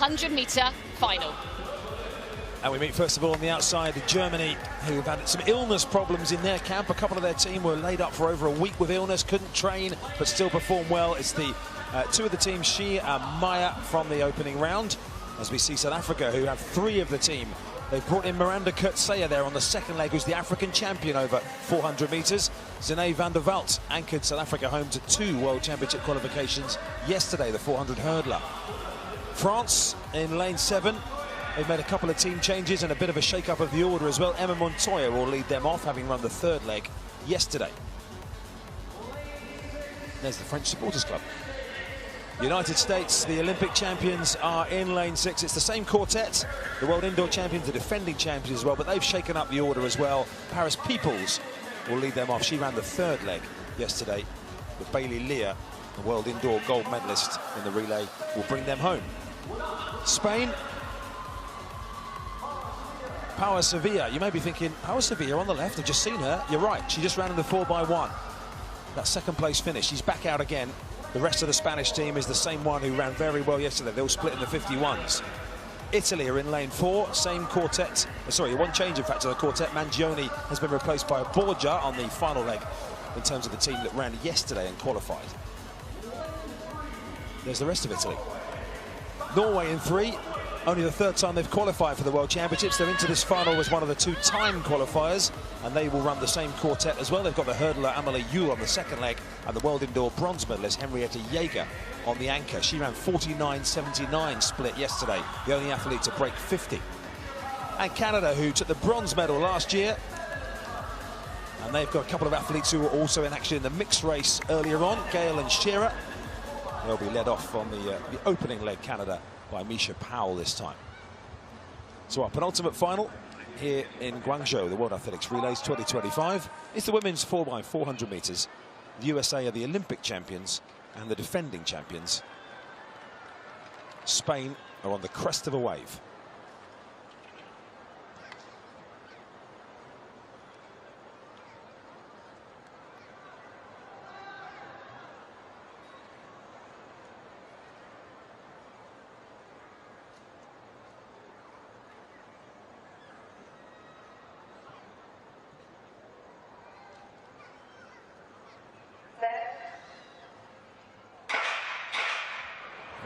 100-metre final. And we meet first of all on the outside Germany, who have had some illness problems in their camp. A couple of their team were laid up for over a week with illness, couldn't train, but still perform well. It's the two of the team, Shi and Maya, from the opening round. As we see South Africa, who have three of the team. They've brought in Miranda Coetzee there on the second leg, who's the African champion over 400 metres. Zine van der Walt anchored South Africa home to 2 World Championship qualifications yesterday, the 400 hurdler. France in lane 7. They've made a couple of team changes and a bit of a shake-up of the order as well. Emma Montoya will lead them off, having run the third leg yesterday. There's the French Supporters Club. United States, the Olympic champions, are in lane 6. It's the same quartet. The World Indoor champions, the defending champions as well, but they've shaken up the order as well. Paris Peoples will lead them off. She ran the third leg yesterday. But Bailey Lear, the World Indoor gold medalist in the relay, will bring them home. Spain. Power Sevilla. You may be thinking, Power Sevilla on the left, I've just seen her. You're right, she just ran in the 4x1. That second place finish, she's back out again. The rest of the Spanish team is the same one who ran very well yesterday. They all split in the 51s. Italy are in lane 4, same quartet. Sorry, one change in fact to the quartet. Mangione has been replaced by Borgia on the final leg in terms of the team that ran yesterday and qualified. There's the rest of Italy. Norway in 3. Only the third time they've qualified for the World Championships. They're into this final as one of the 2 time qualifiers, and they will run the same quartet as well. They've got the hurdler Amelie Yu on the second leg, and the World Indoor bronze medalist Henrietta Jaeger on the anchor. She ran 49.79 split yesterday, the only athlete to break 50. And Canada, who took the bronze medal last year, and they've got a couple of athletes who were also in action in the mixed race earlier on, Gale and Shearer. They'll be led off on the opening leg, Canada, by Misha Powell this time. So our penultimate final here in Guangzhou, the World Athletics Relays 2025, is the women's 4x400 metres. The USA are the Olympic champions and the defending champions. Spain are on the crest of a wave.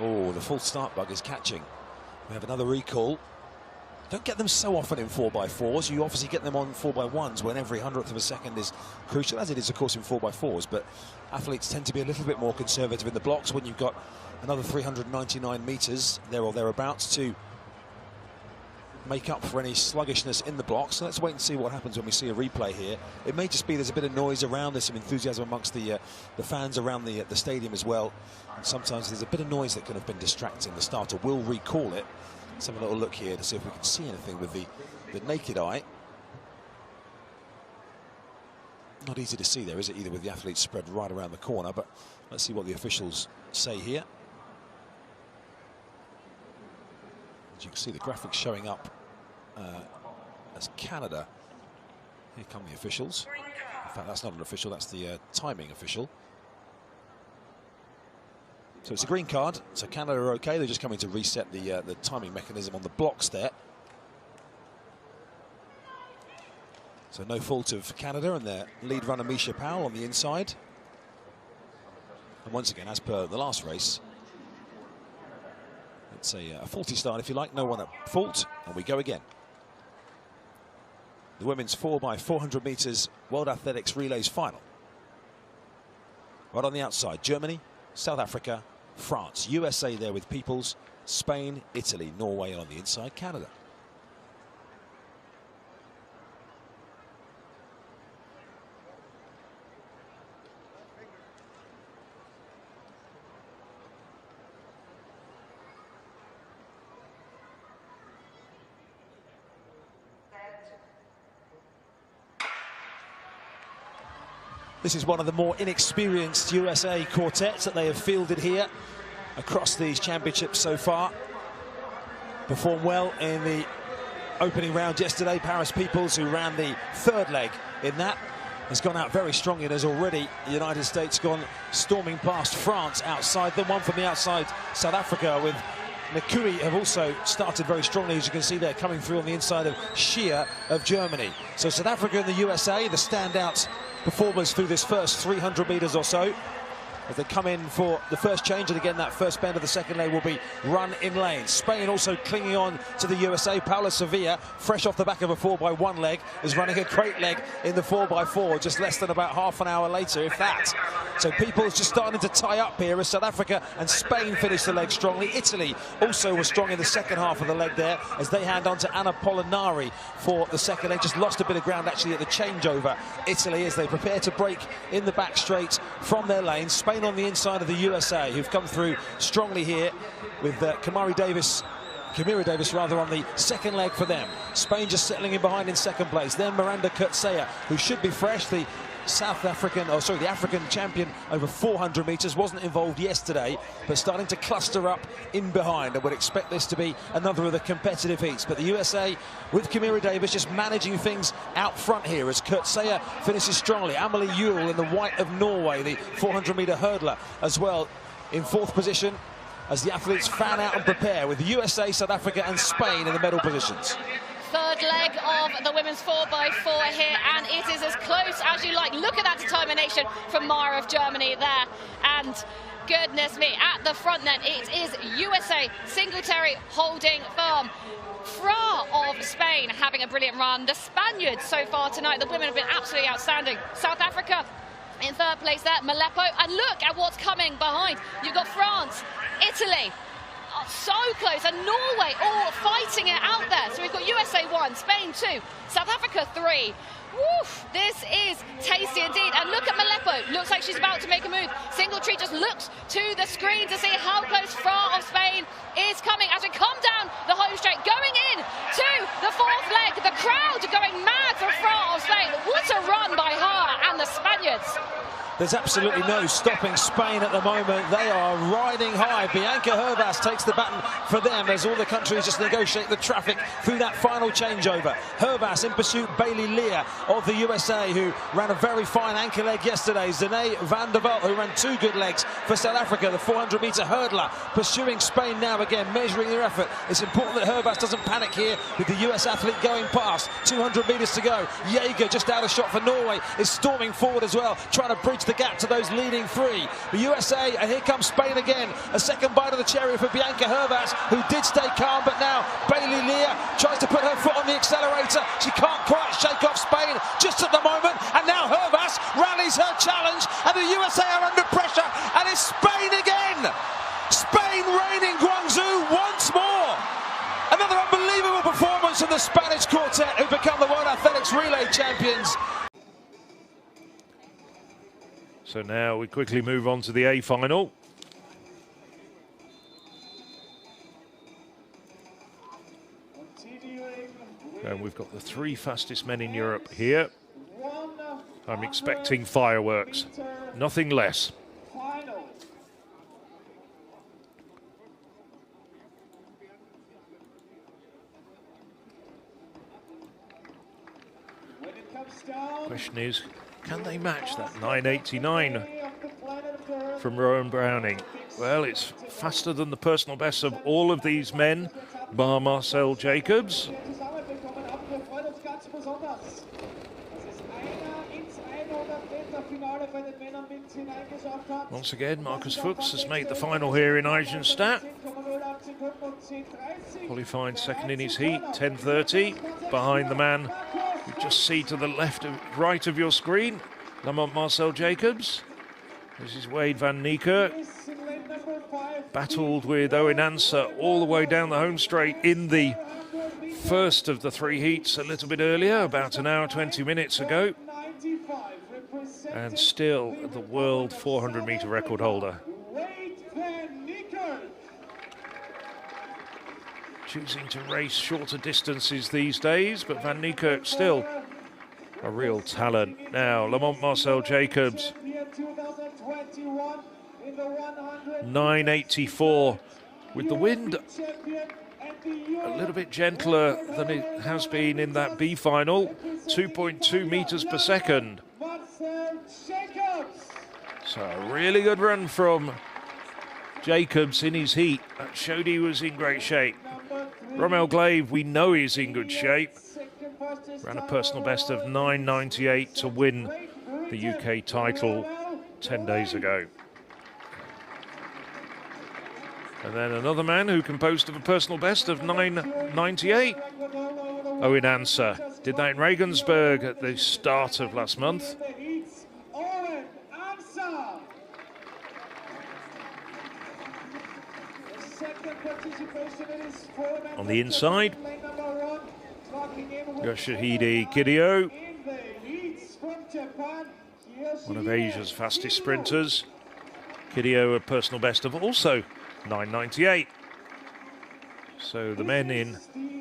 Oh, the false start bug is catching. We have another recall. Don't get them so often in 4x4s. You obviously get them on 4x1s when every 100th of a second is crucial, as it is, of course, in 4x4s. But athletes tend to be a little bit more conservative in the blocks when you've got another 399 metres there or thereabouts to make up for any sluggishness in the blocks. So let's wait and see what happens when we see a replay here. It may just be there's a bit of noise around, there's some enthusiasm amongst the fans around the stadium as well. And sometimes there's a bit of noise that could have been distracting. The starter will recall it. Let's have a little look here to see if we can see anything with the naked eye. Not easy to see there, is it, either, with the athletes spread right around the corner, but let's see what the officials say here. As you can see, the graphics showing up as Canada. Here come the officials. In fact, that's not an official, that's the timing official. So it's a green card, so Canada are okay. They're just coming to reset the timing mechanism on the blocks there. So no fault of Canada and their lead runner Misha Powell on the inside. And once again, as per the last race, it's a faulty start, if you like, no one at fault, and we go again. The women's 4x400 metres World Athletics Relays final. Right on the outside, Germany, South Africa, France, USA there with Peoples, Spain, Italy, Norway, and on the inside, Canada. This is one of the more inexperienced USA quartets that they have fielded here across these championships so far. Performed well in the opening round yesterday. Paris Peoples, who ran the third leg in that, has gone out very strongly, and has already the United States gone storming past France outside them. One from the outside, South Africa, with Nakui have also started very strongly, as you can see there, coming through on the inside of Shia of Germany. So South Africa and the USA, the standout performers through this first 300 metres or so, as they come in for the first change. And again, that first bend of the second leg will be run in lane. Spain also clinging on to the USA. Paula Sevilla, fresh off the back of a 4x1 leg, is running a great leg in the 4x4 just less than about half an hour later, if that. So people are just starting to tie up here as South Africa and Spain finish the leg strongly. Italy also was strong in the second half of the leg there, as they hand on to Anna Pollinari for the second leg. Just lost a bit of ground actually at the changeover, Italy, as they prepare to break in the back straight from their lane. Spain on the inside of the USA, who've come through strongly here with Kamira Davis rather, on the second leg for them. Spain just settling in behind in second place. Then Miranda Kurtzea, who should be fresh, the African champion over 400 metres, wasn't involved yesterday, but starting to cluster up in behind. I would expect this to be another of the competitive heats. But the USA, with Kamira Davis, just managing things out front here as Kurtzea finishes strongly. Amelie Yule in the white of Norway, the 400-metre hurdler, as well in fourth position, as the athletes fan out and prepare, with the USA, South Africa and Spain in the medal positions. Third leg of the women's 4x4 here, and it is as close as you like. Look at that determination from Mara of Germany there, and goodness me, at the front then it is USA, Singletary holding firm. Fra of Spain having a brilliant run. The Spaniards so far tonight, the women have been absolutely outstanding. South Africa in third place there, Malepo, and look at what's coming behind. You've got France, Italy, so close, and Norway all fighting it out there. So we've got USA 1, Spain 2, South Africa 3. Woof, this is tasty indeed. And look at Malepo, looks like she's about to make a move. Singletary just looks to the screen to see how close Fra of Spain is coming as we come down the home straight, going in to the fourth leg. The crowd are going mad for Fra of Spain. What a run by her and the Spaniards. There's absolutely no stopping Spain at the moment. They are riding high. Bianca Hervas takes the baton for them as all the countries just negotiate the traffic through that final changeover. Hervas in pursuit, Bailey Lear of the USA, who ran a very fine anchor leg yesterday. Zene van der Walt, who ran two good legs for South Africa, the 400-metre hurdler, pursuing Spain now again, measuring their effort. It's important that Hervas doesn't panic here with the US athlete going past. 200 metres to go. Jaeger, just out of shot for Norway, is storming forward as well, trying to bridge the gap to those leading three. The USA, and here comes Spain again. A second bite of the cherry for Bianca Hervas, who did stay calm, but now Bailey Lear tries to put her foot on the accelerator. She can't quite shake off Spain just at the moment, and now Hervas rallies her challenge, and the USA are under pressure, and it's Spain again. Spain reigning Guangzhou once more. Another unbelievable performance from the Spanish quartet, who become the World Athletics Relay champions. So now we quickly move on to the A final. And we've got the three fastest men in Europe here. I'm expecting fireworks, nothing less. Question is, can they match that 9:89 from Rowan Browning? Well, it's faster than the personal best of all of these men, bar Marcel Jacobs. Once again, Markus Fuchs has made the final here in Eisenstadt. Qualified second in his heat, 10:30, behind the man you just see to the right of your screen, Lamont Marcel Jacobs. This is Wade van Niekerk. Battled with Owen Ansah all the way down the home straight in the first of the three heats a little bit earlier, about an hour, 20 minutes ago. And still the world 400-metre record holder. Choosing to race shorter distances these days, but Van Niekerk still a real talent. Now, Lamont Marcel Jacobs, 9:84, with the wind a little bit gentler than it has been in that B final, 2.2 metres per second. So a really good run from Jacobs in his heat. That showed he was in great shape. Romel Glave, we know he's in good shape. Ran a personal best of 9.98 to win the UK title 10 days ago. And then another man who can boast of a personal best of 9.98. Owen Ansah did that in Regensburg at the start of last month. On the inside, Yoshihide Kiryu, one of Asia's fastest sprinters. Kiryu a personal best of also 9.98. So the men in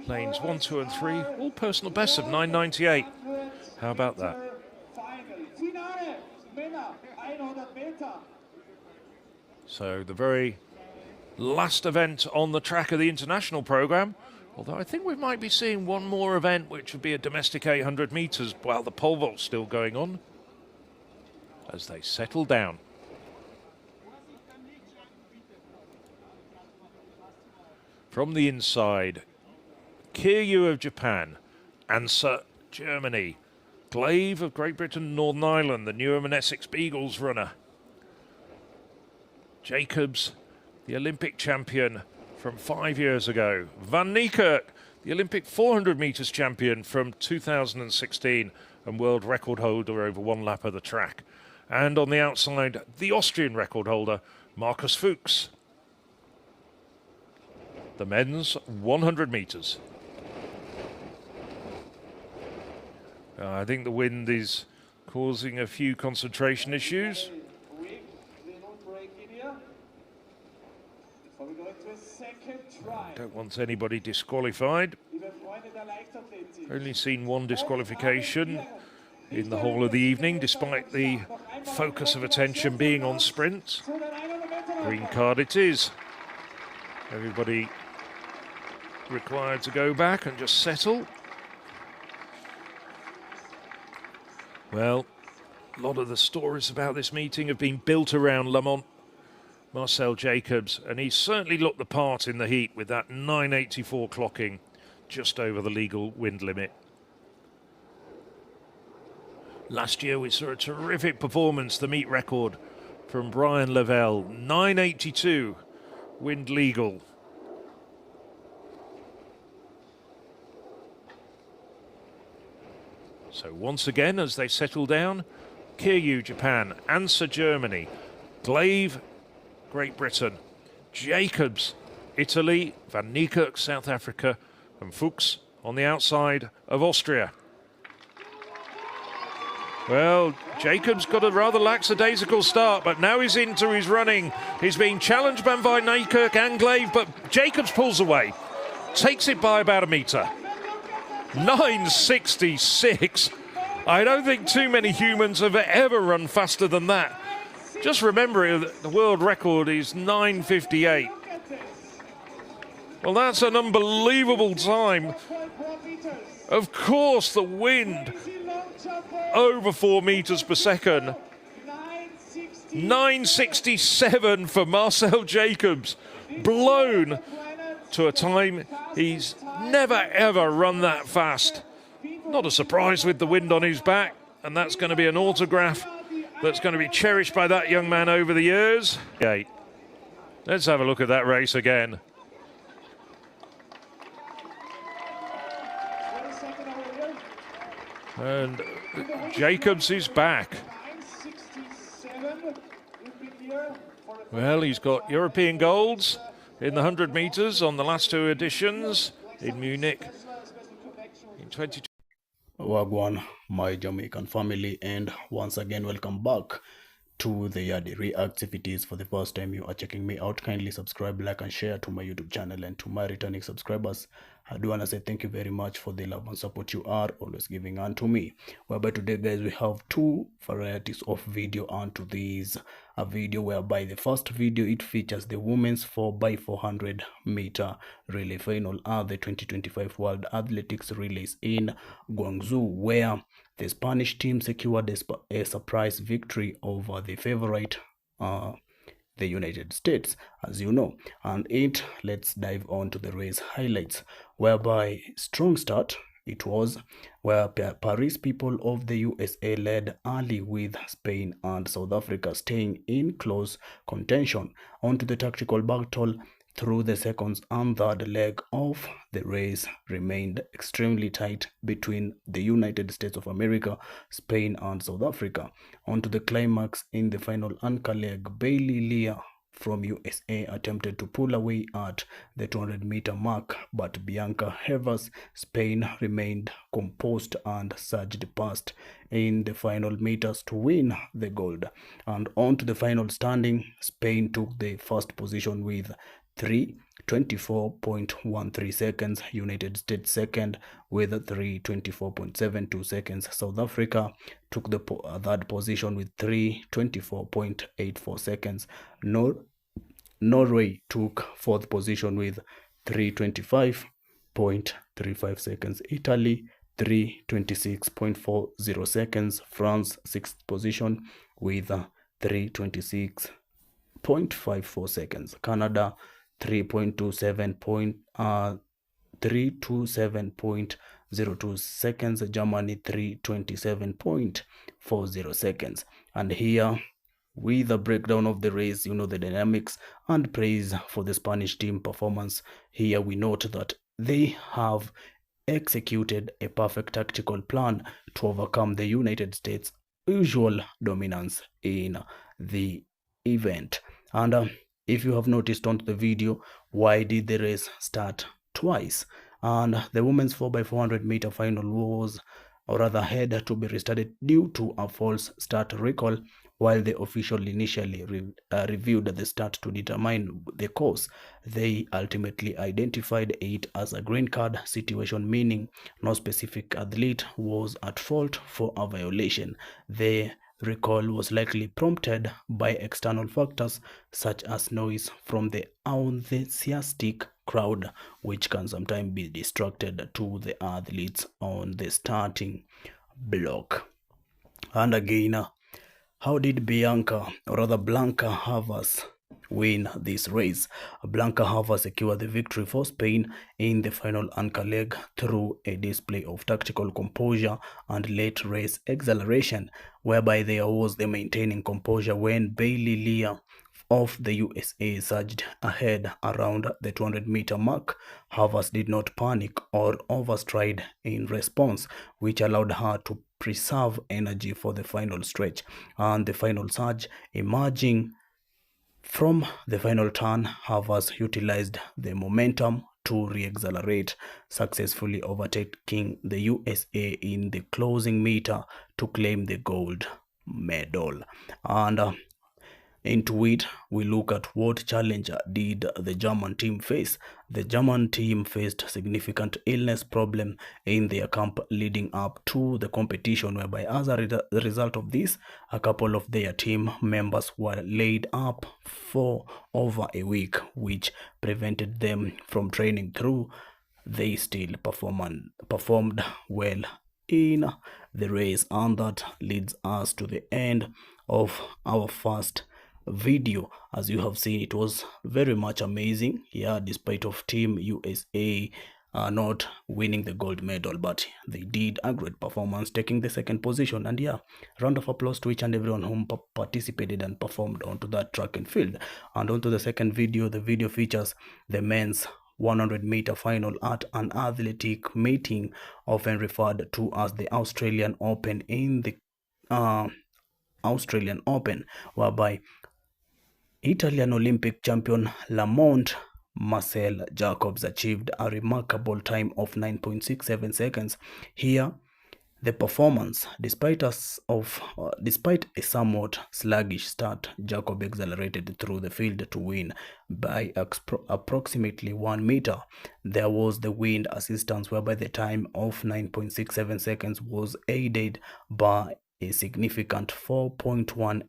lanes 1, 2 and 3, all personal bests of 9.98. How about that? So the very last event on the track of the international programme, although I think we might be seeing one more event, which would be a domestic 800 metres while the pole vault's still going on, as they settle down. From the inside, Kiryu of Japan, Ansah, Germany, Glave of Great Britain, Northern Ireland, the Newham and Essex Beagles runner, Jacobs, the Olympic champion from 5 years ago, Van Niekerk, the Olympic 400 metres champion from 2016 and world record holder over one lap of the track, and on the outside, the Austrian record holder, Markus Fuchs. The men's 100 metres. I think the wind is causing a few concentration issues. Don't want anybody disqualified. Only seen one disqualification in the whole of the evening, despite the focus of attention being on sprints. Green card it is. Everybody required to go back and just settle. Well, a lot of the stories about this meeting have been built around Lamont Marcel Jacobs, and he certainly looked the part in the heat with that 9.84 clocking just over the legal wind limit. Last year we saw a terrific performance, the meet record from Brian Lavelle, 9.82 wind legal. So once again, as they settle down, Kiryu, Japan, Ansah, Germany, Glave, Great Britain, Jacobs, Italy, Van Niekerk, South Africa, and Fuchs on the outside of Austria. Well, Jacobs got a rather lackadaisical start, but now he's into his running. He's being challenged by Van Niekerk and Glave, but Jacobs pulls away, takes it by about a metre. 9.66. I don't think too many humans have ever run faster than that. Just remember that the world record is 9.58. Well, that's an unbelievable time. Of course, the wind over 4 metres per second. 9.67 for Marcel Jacobs, blown to a time he's never ever run that fast. Not a surprise with the wind on his back, and that's going to be an autograph that's going to be cherished by that young man over the years. Okay. Let's have a look at that race again. And Jacobs is back. Well, he's got European golds in the 100 metres on the last 2 editions in Munich in 2020. Wagwan, my Jamaican family, and once again welcome back to the Yadi Reactivities. For the first time you are checking me out, kindly subscribe, like and share to my YouTube channel. And to my returning subscribers, I do want to say thank you very much for the love and support you are always giving unto me. Whereby today, guys, we have 2 varieties of video onto these. A video whereby the first video, it features the women's 4x400 meter relay final at the 2025 World Athletics Relays in Guangzhou, where the Spanish team secured a surprise victory over the favorite, the the United States, as you know. And let's dive on to the race highlights, whereby strong start it was, where Paris people of the USA led early, with Spain and South Africa staying in close contention. Onto the tactical battle through the second and third leg of the race remained extremely tight between the United States of America, Spain and South Africa. Onto the climax in the final anchor leg, Bailey Leah from USA attempted to pull away at the 200-meter mark, but Bianca Hervas, Spain, remained composed and surged past in the final meters to win the gold. And on to the final standing, Spain took the first position with 3:24.13 seconds, United States second with 3:24.72 seconds, South Africa took the third position with 3:24.84 seconds, Norway took fourth position with 3:25.35 seconds, Italy 3:26.40 seconds, France sixth position with 3:26.54 seconds, Canada 327.02 seconds, Germany 3:27.40 seconds. And here, with a breakdown of the race, you know, the dynamics and praise for the Spanish team performance. Here we note that they have executed a perfect tactical plan to overcome the United States' usual dominance in the event. And if you have noticed on the video, why did the race start twice? And the women's 4x400 meter final was, or rather had to be restarted due to a false start recall, while the official initially reviewed the start to determine the cause. They ultimately identified it as a green card situation, meaning no specific athlete was at fault for a violation. The recall was likely prompted by external factors such as noise from the enthusiastic crowd, which can sometimes be distracted to the athletes on the starting block. And again, how did Blanca Havas win this race? Blanca Havas secured the victory for Spain in the final anchor leg through a display of tactical composure and late race acceleration, whereby there was the maintaining composure when Bailey Leah of the USA surged ahead around the 200-meter mark. Havas did not panic or overstride in response, which allowed her to preserve energy for the final stretch and the final surge. Emerging from the final turn, Havas utilized the momentum to re-accelerate, successfully overtaking the USA in the closing meter to claim the gold medal. And into it, we look at what challenge did the German team face. The German team faced significant illness problem in their camp leading up to the competition, whereby as a result of this, a couple of their team members were laid up for over a week, which prevented them from training through. They still performed well in the race, and that leads us to the end of our first video. As you have seen, it was very much amazing, despite of Team USA not winning the gold medal, but they did a great performance, taking the second position. And round of applause to each and everyone who participated and performed onto that track and field. And onto the second video. The video features the men's 100-meter final at an athletic meeting often referred to as the Australian Open in the Australian Open, whereby Italian Olympic champion Lamont Marcel Jacobs achieved a remarkable time of 9.67 seconds. Here, the performance, despite a somewhat sluggish start, Jacob accelerated through the field to win by approximately 1 meter. There was the wind assistance, whereby the time of 9.67 seconds was aided by a significant 4.1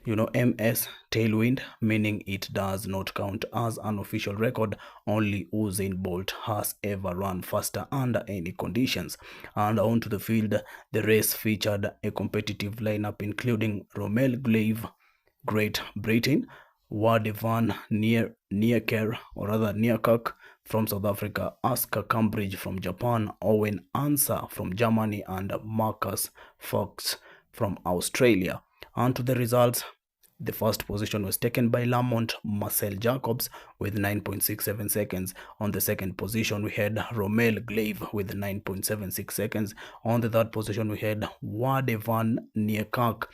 ms tailwind, meaning it does not count as an official record. Only Usain Bolt has ever run faster under any conditions. And onto the field, the race featured a competitive lineup including Romel Glaive, Great Britain, Wade van Niekerk from South Africa, Oscar Cambridge from Japan, Owen Ansah from Germany, and Marcus Fox from Australia. And to the results, the first position was taken by Lamont Marcel Jacobs with 9.67 seconds. On the second position, we had Romel Glaive with 9.76 seconds. On the third position, we had Wade van Niekerk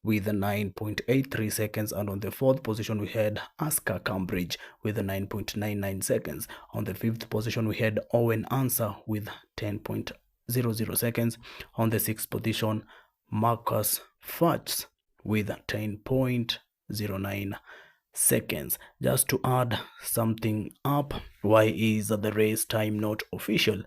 with 9.83 seconds. And on the fourth position, we had Oscar Cambridge with 9.99 seconds. On the fifth position, we had Owen Ansah with 10.00 seconds. On the sixth position, Marcus Fox with 10.09 seconds. Just to add something up, why is the race time not official?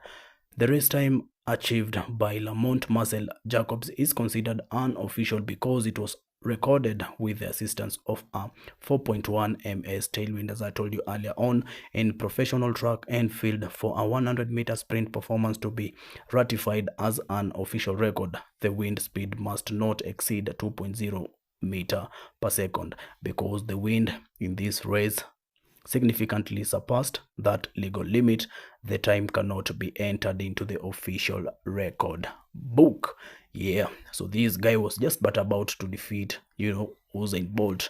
The race time achieved by Lamont Marcel Jacobs is considered unofficial because it was recorded with the assistance of a 4.1 ms tailwind, as I told you earlier on. In professional track and field, for a 100-meter sprint performance to be ratified as an official record, the wind speed must not exceed 2.0 meter per second. Because the wind in this race significantly surpassed that legal limit, the time cannot be entered into the official record book. Yeah, so this guy was just but about to defeat, Usain Bolt.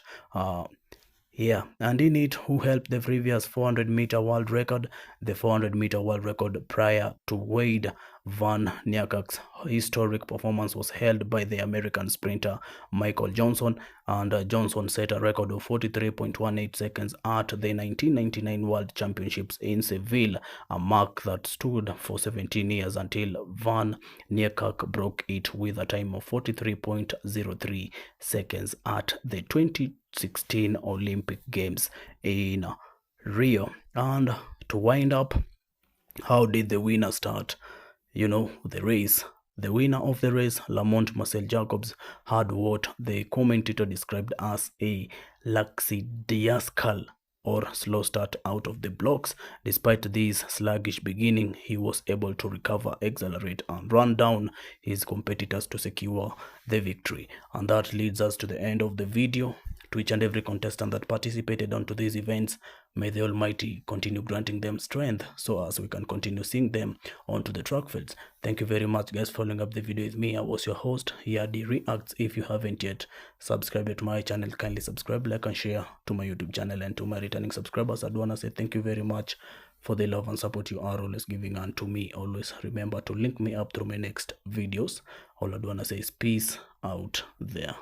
Yeah, and in it, who helped the previous 400-meter world record? The 400-meter world record prior to Wade van Niekerk's historic performance was held by the American sprinter Michael Johnson, and Johnson set a record of 43.18 seconds at the 1999 World Championships in Seville, a mark that stood for 17 years until van Niekerk broke it with a time of 43.03 seconds at the 2016 Olympic Games in Rio. And to wind up, how did the winner start the race? The winner of the race, Lamont Marcel Jacobs, had what the commentator described as a lackadaisical or slow start out of the blocks. Despite this sluggish beginning, he was able to recover, accelerate, and run down his competitors to secure the victory. And that leads us to the end of the video. To each and every contestant that participated onto these events, may the Almighty continue granting them strength so as we can continue seeing them onto the track fields. Thank you very much, guys, for following up the video with me. I was your host, Yadi Reacts. If you haven't yet subscribed to my channel, kindly subscribe, like, and share to my YouTube channel. And to my returning subscribers, I'd want to say thank you very much for the love and support you are always giving unto me. Always remember to link me up through my next videos. All I'd want to say is peace out there.